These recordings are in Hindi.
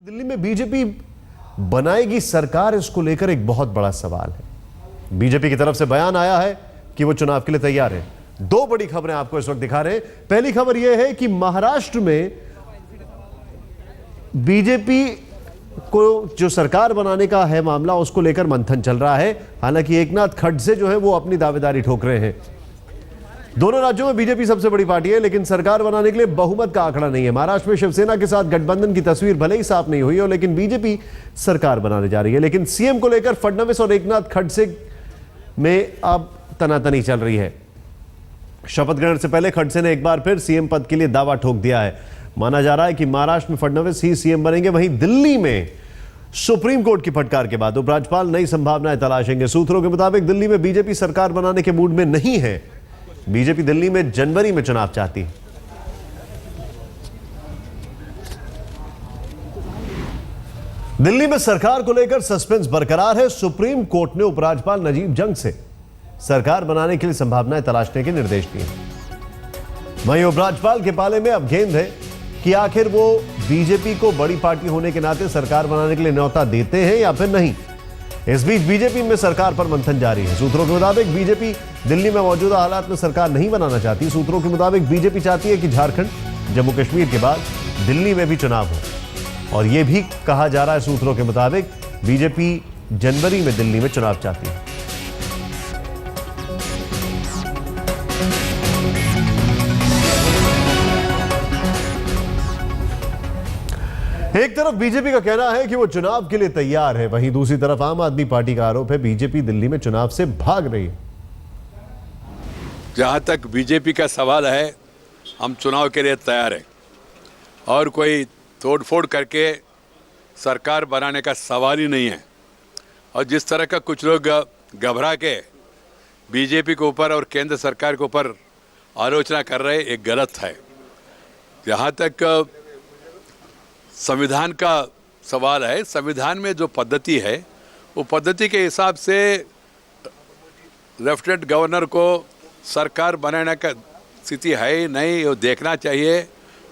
दिल्ली में बीजेपी बनाएगी सरकार, इसको लेकर एक बहुत बड़ा सवाल है। बीजेपी की तरफ से बयान आया है कि वो चुनाव के लिए तैयार है। दो बड़ी खबरें आपको इस वक्त दिखा रहे हैं। पहली खबर यह है कि महाराष्ट्र में बीजेपी को जो सरकार बनाने का है मामला, उसको लेकर मंथन चल रहा है। हालांकि एकनाथ खड़से जो है वो अपनी दावेदारी ठोक रहे हैं। दोनों राज्यों में बीजेपी सबसे बड़ी पार्टी है, लेकिन सरकार बनाने के लिए बहुमत का आंकड़ा नहीं है। महाराष्ट्र में शिवसेना के साथ गठबंधन की तस्वीर भले ही साफ नहीं हुई हो, लेकिन बीजेपी सरकार बनाने जा रही है। लेकिन सीएम को लेकर फडणवीस और एकनाथ खड़से में अब तनातनी चल रही है। शपथ ग्रहण से पहले खड़से ने एक बार फिर सीएम पद के लिए दावा ठोक दिया है। माना जा रहा है कि महाराष्ट्र में फडणवीस ही सीएम बनेंगे। वहीं दिल्ली में सुप्रीम कोर्ट की फटकार के बाद उपराज्यपाल नई संभावनाएं तलाशेंगे। सूत्रों के मुताबिक दिल्ली में बीजेपी सरकार बनाने के मूड में नहीं है। बीजेपी दिल्ली में जनवरी में चुनाव चाहती है। दिल्ली में सरकार को लेकर सस्पेंस बरकरार है। सुप्रीम कोर्ट ने उपराज्यपाल नजीब जंग से सरकार बनाने के लिए संभावनाएं तलाशने के निर्देश दिए। वहीं उपराज्यपाल के पाले में अब गेंद है कि आखिर वो बीजेपी को बड़ी पार्टी होने के नाते सरकार बनाने के लिए न्योता देते हैं या फिर नहीं। इस बीच बीजेपी में सरकार पर मंथन जारी है। सूत्रों के मुताबिक बीजेपी दिल्ली में मौजूदा हालात में सरकार नहीं बनाना चाहती। सूत्रों के मुताबिक बीजेपी चाहती है कि झारखंड, जम्मू कश्मीर के बाद दिल्ली में भी चुनाव हो। और यह भी कहा जा रहा है सूत्रों के मुताबिक बीजेपी जनवरी में दिल्ली में चुनाव चाहती है। एक तरफ बीजेपी का कहना है कि वो चुनाव के लिए तैयार है, वहीं दूसरी तरफ आम आदमी पार्टी का आरोप है बीजेपी दिल्ली में चुनाव से भाग रही है। जहां तक बीजेपी का सवाल है, हम चुनाव के लिए तैयार हैं और कोई तोड़फोड़ करके सरकार बनाने का सवाल ही नहीं है। और जिस तरह का कुछ लोग घबरा के बीजेपी के ऊपर और केंद्र सरकार के ऊपर आलोचना कर रहे, एक गलत है। जहां तक संविधान का सवाल है, संविधान में जो पद्धति है वो पद्धति के हिसाब से लेफ्टिनेंट गवर्नर को सरकार बनाने का स्थिति है नहीं, वो देखना चाहिए।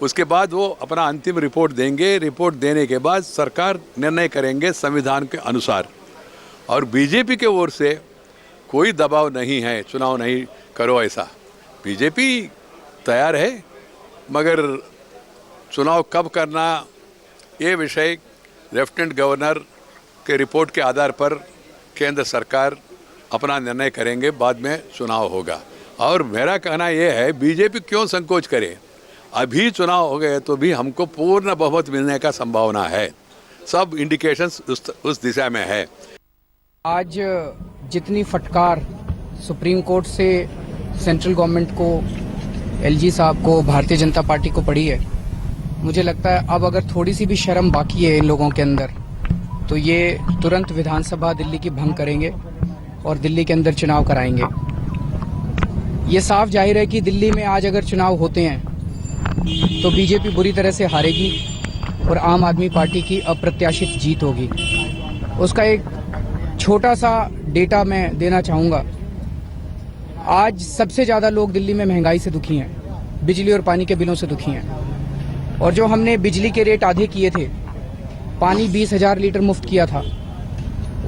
उसके बाद वो अपना अंतिम रिपोर्ट देंगे। रिपोर्ट देने के बाद सरकार निर्णय करेंगे संविधान के अनुसार। और बीजेपी के ओर से कोई दबाव नहीं है चुनाव नहीं करो ऐसा। बीजेपी तैयार है, मगर चुनाव कब करना ये विषय लेफ्टिनेंट गवर्नर के रिपोर्ट के आधार पर केंद्र सरकार अपना निर्णय करेंगे, बाद में चुनाव होगा। और मेरा कहना यह है, बीजेपी क्यों संकोच करे। अभी चुनाव हो गए तो भी हमको पूर्ण बहुमत मिलने का संभावना है। सब इंडिकेशंस उस दिशा में है। आज जितनी फटकार सुप्रीम कोर्ट से सेंट्रल गवर्नमेंट को, एलजी साहब को, भारतीय जनता पार्टी को पड़ी है, मुझे लगता है अब अगर थोड़ी सी भी शर्म बाकी है इन लोगों के अंदर तो ये तुरंत विधानसभा दिल्ली की भंग करेंगे और दिल्ली के अंदर चुनाव कराएंगे। ये साफ जाहिर है कि दिल्ली में आज अगर चुनाव होते हैं तो बीजेपी बुरी तरह से हारेगी और आम आदमी पार्टी की अप्रत्याशित जीत होगी। उसका एक छोटा सा डेटा मैं देना चाहूँगा। आज सबसे ज़्यादा लोग दिल्ली में महंगाई से दुखी हैं, बिजली और पानी के बिलों से दुखी हैं। और जो हमने बिजली के रेट आधे किए थे, पानी 20,000 लीटर मुफ्त किया था,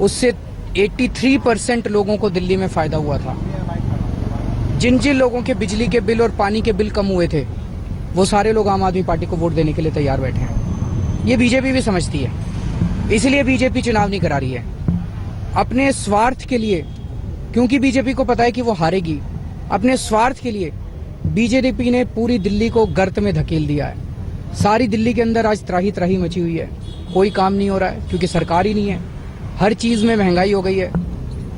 उससे 83% लोगों को दिल्ली में फ़ायदा हुआ था। जिन जिन लोगों के बिजली के बिल और पानी के बिल कम हुए थे, वो सारे लोग आम आदमी पार्टी को वोट देने के लिए तैयार बैठे हैं। ये बीजेपी भी समझती है, इसलिए बीजेपी चुनाव नहीं करा रही है अपने स्वार्थ के लिए, क्योंकि बीजेपी को पता है कि वो हारेगी। अपने स्वार्थ के लिए बीजेपी ने पूरी दिल्ली को गर्त में धकेल दिया है। सारी दिल्ली के अंदर आज त्राही त्राही मची हुई है। कोई काम नहीं हो रहा है क्योंकि सरकार ही नहीं है। हर चीज़ में महंगाई हो गई है।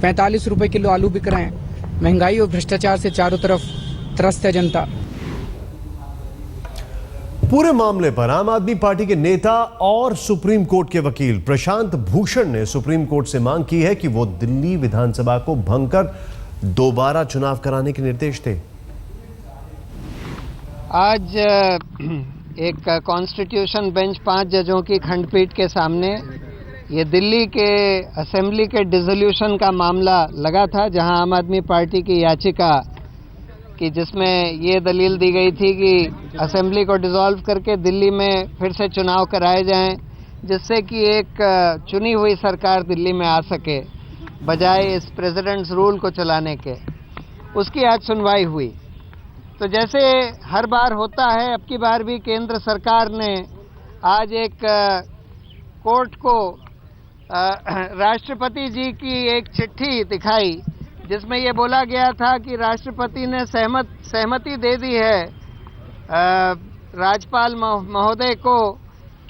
45 रुपए किलो आलू बिक रहे हैं। महंगाई और भ्रष्टाचार से चारों तरफ त्रस्त है जनता। पूरे मामले पर आम आदमी पार्टी के नेता और सुप्रीम कोर्ट के वकील प्रशांत भूषण ने सुप्रीम कोर्ट से मांग की है कि वो दिल्ली विधानसभा को भंग कर दोबारा चुनाव कराने के निर्देश दें। आज एक कॉन्स्टिट्यूशन बेंच 5 जजों की खंडपीठ के सामने ये दिल्ली के असेंबली के डिसोल्यूशन का मामला लगा था, जहां आम आदमी पार्टी की याचिका कि जिसमें ये दलील दी गई थी कि असेंबली को डिसॉल्व करके दिल्ली में फिर से चुनाव कराए जाएं, जिससे कि एक चुनी हुई सरकार दिल्ली में आ सके, बजाय इस प्रेसिडेंट्स रूल को चलाने के। उसकी आज सुनवाई हुई। तो जैसे हर बार होता है, अब की बार भी केंद्र सरकार ने आज एक कोर्ट को राष्ट्रपति जी की एक चिट्ठी दिखाई, जिसमें ये बोला गया था कि राष्ट्रपति ने सहमति दे दी है राज्यपाल महोदय को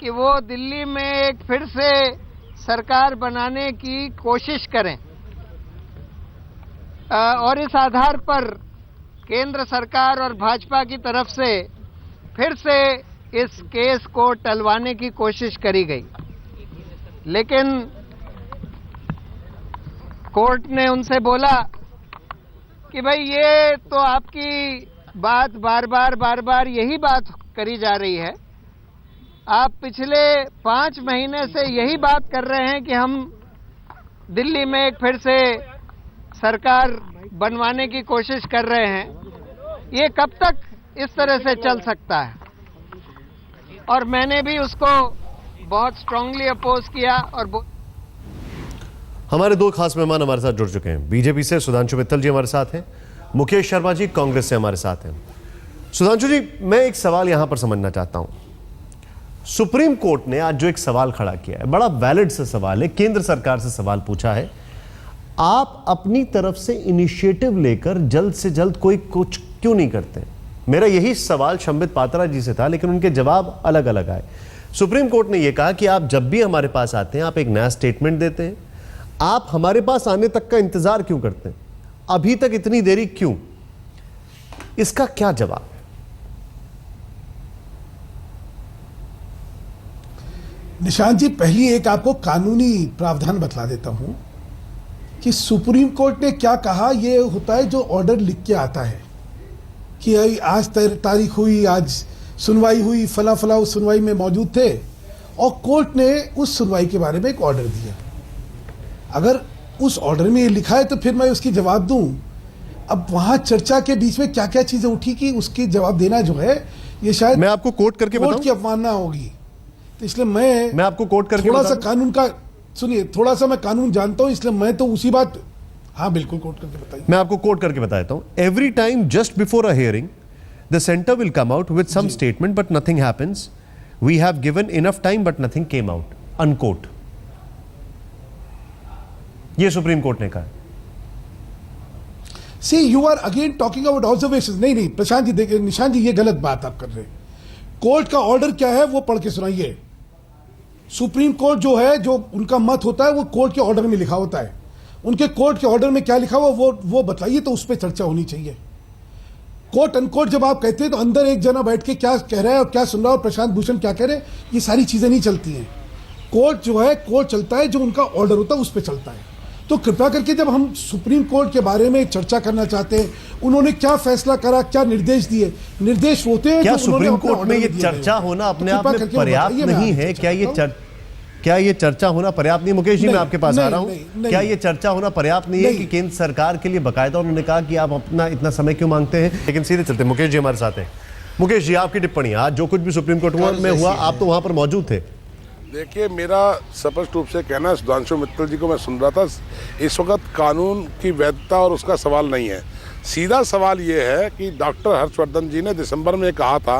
कि वो दिल्ली में एक फिर से सरकार बनाने की कोशिश करें, और इस आधार पर केंद्र सरकार और भाजपा की तरफ से फिर से इस केस को टलवाने की कोशिश करी गई। लेकिन कोर्ट ने उनसे बोला कि भाई ये तो आपकी बात बार बार यही बात करी जा रही है। आप पिछले 5 महीने से यही बात कर रहे हैं कि हम दिल्ली में एक फिर से सरकार बनवाने की कोशिश कर रहे हैं। ये कब तक इस तरह से चल सकता है? और मैंने भी उसको बहुत स्ट्रांगली अपोज किया। और हमारे 2 खास मेहमान हमारे साथ जुड़ चुके हैं। बीजेपी से सुधांशु मित्तल जी हमारे साथ हैं, मुकेश शर्मा जी कांग्रेस से हमारे साथ हैं। सुधांशु जी, मैं एक सवाल यहां पर समझना चाहता हूं। सुप्रीम कोर्ट ने आज जो एक सवाल खड़ा किया है, बड़ा वैलिड सा सवाल है, केंद्र सरकार से सवाल पूछा है, आप अपनी तरफ से इनिशिएटिव लेकर जल्द से जल्द कोई कुछ क्यों नहीं करते? मेरा यही सवाल संबित पात्रा जी से था, लेकिन उनके जवाब अलग अलग आए। सुप्रीम कोर्ट ने यह कहा कि आप जब भी हमारे पास आते हैं, आप एक नया स्टेटमेंट देते हैं, आप हमारे पास आने तक का इंतजार क्यों करते हैं? अभी तक इतनी देरी क्यों? इसका क्या जवाब? निशांत जी, पहली एक आपको कानूनी प्रावधान बतला देता हूं कि सुप्रीम कोर्ट ने क्या कहा। यह होता है जो ऑर्डर लिख के आता है कि आज तारीख हुई, आज सुनवाई हुई, फला फला उस सुनवाई में मौजूद थे, और कोर्ट ने उस सुनवाई के बारे में एक ऑर्डर दिया। अगर उस ऑर्डर में ये लिखा है तो फिर मैं उसकी जवाब दूं। अब वहां चर्चा के बीच में क्या क्या चीजें उठी कि उसकी जवाब देना जो है, ये शायद मैं आपको कोट करके बताऊं? कोर्ट की अवमानना होगी। तो इसलिए मैं आपको कोट करके थोड़ा सा कानून का सुनिए, थोड़ा सा मैं कानून जानता हूं, इसलिए मैं तो उसी बात। हाँ बिल्कुल, कोट करके बताइए। मैं आपको कोट करके बताता हूं। Every time just before a hearing the centre will come out with some statement but nothing happens. We have given enough time but nothing came out, unquote. ये सुप्रीम कोर्ट ने कहा। See you are again talking about observation. नहीं प्रशांत जी, देखिए निशांत जी, ये गलत बात आप कर रहे हैं। कोर्ट का ऑर्डर क्या है वो पढ़ के सुनाइए। सुप्रीम कोर्ट जो है, जो उनका मत होता है वो कोर्ट के ऑर्डर में लिखा होता है। उनके कोर्ट के ऑर्डर में क्या लिखा हुआ वो बताइए, तो उस पर चर्चा होनी चाहिए। कोर्ट अनकोर्ट जब आप कहते हैं तो अंदर एक जना बैठ के क्या कह रहा है और क्या सुन रहा है और प्रशांत भूषण क्या कह रहे हैं, ये सारी चीजें नहीं चलती हैं। कोर्ट जो है, कोर्ट चलता है, जो उनका ऑर्डर होता है उस पर चलता है। तो कृपया करके जब हम सुप्रीम कोर्ट के बारे में चर्चा करना चाहते हैं, उन्होंने क्या फैसला करा, क्या निर्देश दिए, निर्देश होते हैं क्या जो सुप्रीम कोर्ट में ये चर्चा होना अपने आप में पर्याप्त नहीं है? क्या ये चर्चा होना पर्याप्त नहीं? मुकेश जी, मैं आपके पास आ रहा हूं। क्या ये चर्चा होना पर्याप्त नहीं है कि केंद्र सरकार के लिए बकायदा उन्होंने कहा कि आप अपना इतना समय क्यों मांगते हैं? लेकिन सीधे चलते, मुकेश जी हमारे साथ हैं। मुकेश जी, आपकी टिप्पणी। आज जो कुछ भी सुप्रीम कोर्ट में हुआ, आप तो वहां पर मौजूद थे। देखिए, मेरा स्पष्ट रूप से कहना है, सुधांशु मित्तल जी को मैं सुन रहा था, इस वक्त कानून की वैधता और उसका सवाल नहीं है। सीधा सवाल ये है कि डॉक्टर हर्षवर्धन जी ने दिसंबर में कहा था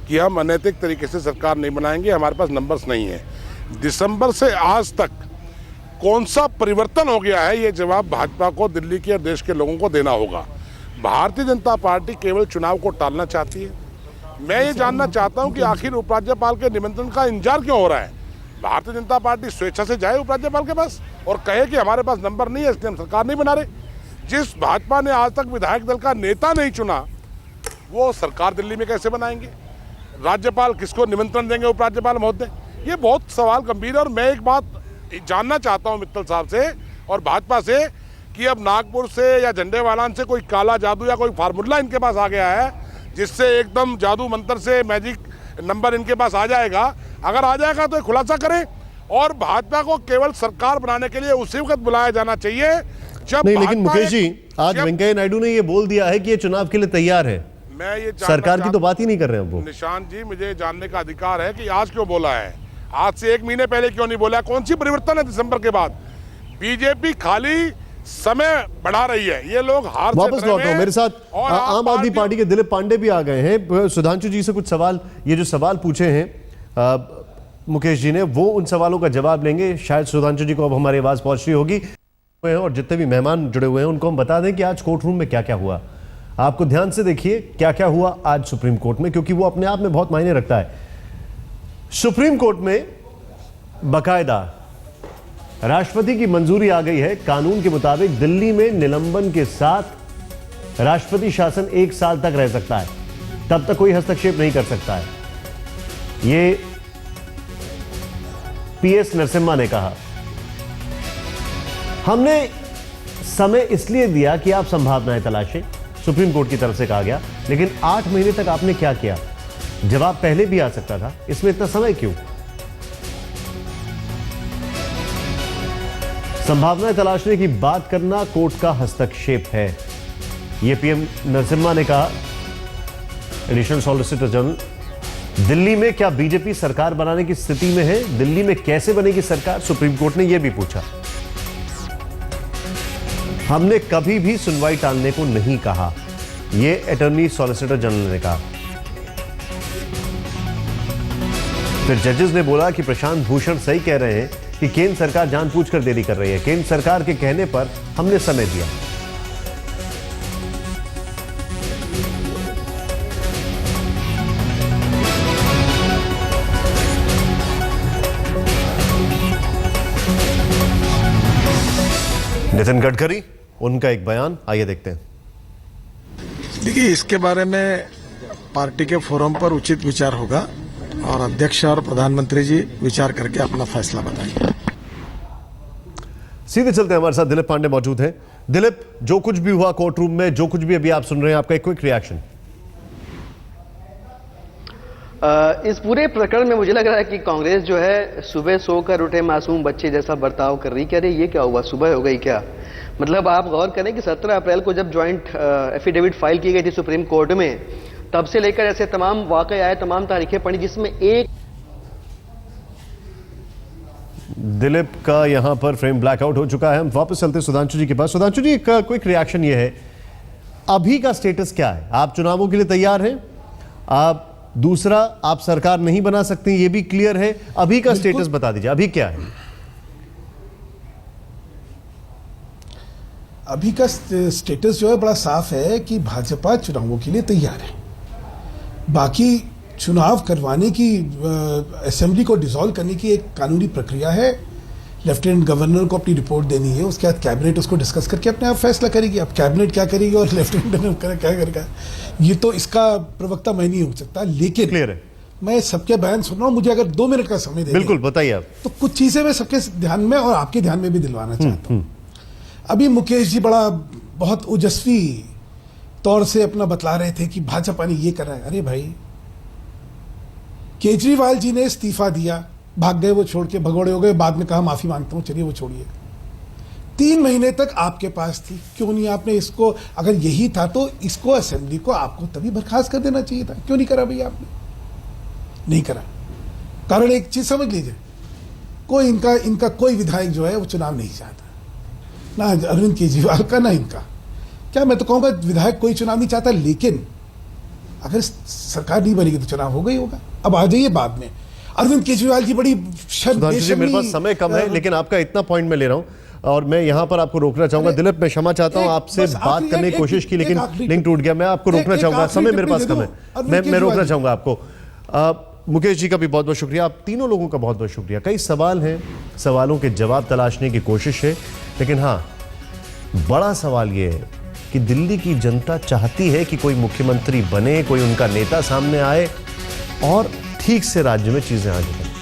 कि हम अनैतिक तरीके से सरकार नहीं बनाएंगे, हमारे पास नंबर्स नहीं है। दिसंबर से आज तक कौन सा परिवर्तन हो गया है, ये जवाब भाजपा को, दिल्ली के और देश के लोगों को देना होगा। भारतीय जनता पार्टी केवल चुनाव को टालना चाहती है। मैं ये जानना चाहता हूं कि आखिर उपराज्यपाल के निमंत्रण का इंतजार क्यों हो रहा है। भारतीय जनता पार्टी स्वेच्छा से जाए उपराज्यपाल के पास और कहे कि हमारे पास नंबर नहीं है, इसलिए हम सरकार नहीं बना रहे। जिस भाजपा ने आज तक विधायक दल का नेता नहीं चुना, वो सरकार दिल्ली में कैसे बनाएंगे? राज्यपाल किसको निमंत्रण देंगे उपराज्यपाल महोदय? ये बहुत सवाल गंभीर है। और मैं एक बात जानना चाहता हूं मित्तल साहब से और भाजपा से कि अब नागपुर से या झंडेवालान से कोई काला जादू या कोई फार्मूला इनके पास आ गया है जिससे एकदम जादू मंत्र से मैजिक नंबर इनके पास आ जाएगा। अगर आ जाएगा तो खुलासा करें, और भाजपा को केवल सरकार बनाने के लिए उसी वक्त बुलाया जाना चाहिए जब नहीं। लेकिन मुकेश जी, आज वेंकैया नायडू ने ये बोल दिया है कि ये चुनाव के लिए तैयार है। मैं ये सरकार की तो बात ही नहीं कर रहे हैं वो। निशांत जी, मुझे जानने का अधिकार है कि आज क्यों बोला है। आज से 1 महीने पहले क्यों नहीं बोला? कौन सी परिवर्तन है दिसंबर के बाद? बीजेपी खाली समय बढ़ा रही है। ये लोग हार वापस लौट रहा हूं, मेरे साथ आम आदमी पार्टी के दिलीप पांडे भी आ गए हैं। सुधांशु जी से कुछ सवाल, ये जो सवाल पूछे हैं मुकेश जी ने, वो उन सवालों का जवाब लेंगे। शायद सुधांशु जी को अब हमारी आवाज पहुंच रही होगी, और जितने भी मेहमान जुड़े हुए हैं उनको हम बता दें कि आज कोर्ट रूम में क्या क्या हुआ। आपको ध्यान से देखिए क्या क्या हुआ आज सुप्रीम कोर्ट में, क्योंकि वो अपने आप में बहुत मायने रखता है। सुप्रीम कोर्ट में बाकायदा राष्ट्रपति की मंजूरी आ गई है। कानून के मुताबिक दिल्ली में निलंबन के साथ राष्ट्रपति शासन 1 साल तक रह सकता है, तब तक कोई हस्तक्षेप नहीं कर सकता है। ये पीएस नरसिम्हा ने कहा। हमने समय इसलिए दिया कि आप संभावनाएं तलाशें, सुप्रीम कोर्ट की तरफ से कहा गया, लेकिन 8 महीने तक आपने क्या किया? जवाब पहले भी आ सकता था, इसमें इतना समय क्यों? संभावनाएं तलाशने की बात करना कोर्ट का हस्तक्षेप है, यह पीएम नरसिम्हा ने कहा। एडिशनल सॉलिसिटर जनरल, दिल्ली में क्या बीजेपी सरकार बनाने की स्थिति में है? दिल्ली में कैसे बनेगी सरकार? सुप्रीम कोर्ट ने यह भी पूछा। हमने कभी भी सुनवाई टालने को नहीं कहा, यह अटॉर्नी सॉलिसिटर जनरल ने कहा। फिर जजेस ने बोला कि प्रशांत भूषण सही कह रहे हैं कि केंद्र सरकार जानबूझकर देरी कर रही है। केंद्र सरकार के कहने पर हमने समय दिया। नितिन गडकरी, उनका एक बयान, आइए देखते हैं। देखिए, इसके बारे में पार्टी के फोरम पर उचित विचार होगा और अध्यक्ष और प्रधानमंत्री जी विचार करके अपना फैसला बताएंगे। सीधे चलते हैं, हमारे साथ दिलीप पांडे मौजूद हैं। दिलीप, जो कुछ भी हुआ कोर्ट रूम में, जो कुछ भी अभी आप सुन रहे हैं, आपका एक क्विक रिएक्शन। इस पूरे प्रकरण में मुझे लग रहा है कि कांग्रेस जो है सुबह सोकर उठे मासूम बच्चे जैसा बर्ताव कर रही। कह रही ये क्या हुआ, सुबह हो गई क्या? मतलब आप गौर करें कि 17 अप्रैल को जब ज्वाइंट एफिडेविट फाइल की गई थी सुप्रीम कोर्ट में, तब से लेकर ऐसे तमाम वाकये आए, तमाम तारीखें पड़ी, जिसमें एक दिलीप का यहां पर फ्रेम ब्लैकआउट हो चुका है। हम वापस चलते हैं सुधांशु जी के पास। सुधांशु जी, एक क्विक रिएक्शन ये है, अभी का स्टेटस क्या है? आप चुनावों के लिए तैयार हैं? आप दूसरा, आप सरकार नहीं बना सकते, ये भी क्लियर है। अभी का स्टेटस बता दीजिए, अभी क्या है? अभी का स्टेटस जो है बड़ा साफ है कि भाजपा चुनावों के लिए तैयार है। बाकी चुनाव करवाने की, असेंबली को डिसॉल्व करने की एक कानूनी प्रक्रिया है। लेफ्टिनेंट गवर्नर को अपनी रिपोर्ट देनी है, उसके बाद कैबिनेट उसको डिस्कस करके अपने आप फैसला करेगी। अब कैबिनेट क्या करेगी और लेफ्टिनेंट गवर्नर क्या करेगा, ये तो इसका प्रवक्ता मैं नहीं हो सकता। लेकिन क्लियर है, मैं सबके बयान सुन रहा हूं, मुझे अगर 2 मिनट का समय दें, बिल्कुल बताइए आप। तो कुछ चीजें मैं सबके ध्यान में और आपके ध्यान में भी दिलवाना चाहता हूं। अभी मुकेश जी बहुत ओजस्वी तौर से अपना बतला रहे थे कि भाजपा ने ये करा है। अरे भाई, केजरीवाल जी ने इस्तीफा दिया, भाग गए, वो छोड़ के भगोड़े हो गए, बाद में कहा माफी मांगता हूं, चलिए वो छोड़िए। 3 महीने तक आपके पास थी, क्यों नहीं आपने इसको, अगर यही था तो इसको, असेंबली को आपको तभी बर्खास्त कर देना चाहिए था। क्यों नहीं करा भैया आपने? नहीं करा। कारण एक चीज समझ लीजिए, कोई इनका कोई विधायक जो है वो चुनाव नहीं चाहता, ना अरविंद केजरीवाल का, ना इनका। क्या मैं तो कहूंगा विधायक कोई चुनाव नहीं चाहता, लेकिन अगर सरकार नहीं बनेगी तो चुनाव होगा ही होगा। अब आ जाइए बाद में, अरविंद केजरीवाल जी बड़ी मेरे पास समय कम है, लेकिन आपका इतना पॉइंट मैं ले रहा हूं और मैं यहां पर आपको रोकना चाहूंगा। दिलीप, मैं क्षमा चाहता हूं, आपसे बात करने की कोशिश की लेकिन लिंक टूट गया। मैं आपको रोकना चाहूंगा, समय मेरे पास कम है, मैं रोकना चाहूंगा आपको। मुकेश जी का भी बहुत बहुत शुक्रिया, आप तीनों लोगों का बहुत बहुत शुक्रिया। कई सवाल हैं, सवालों के जवाब तलाशने की कोशिश है, लेकिन हाँ, बड़ा सवाल यह है कि दिल्ली की जनता चाहती है कि कोई मुख्यमंत्री बने, कोई उनका नेता सामने आए और ठीक से राज्य में चीजें आगे बढ़ें।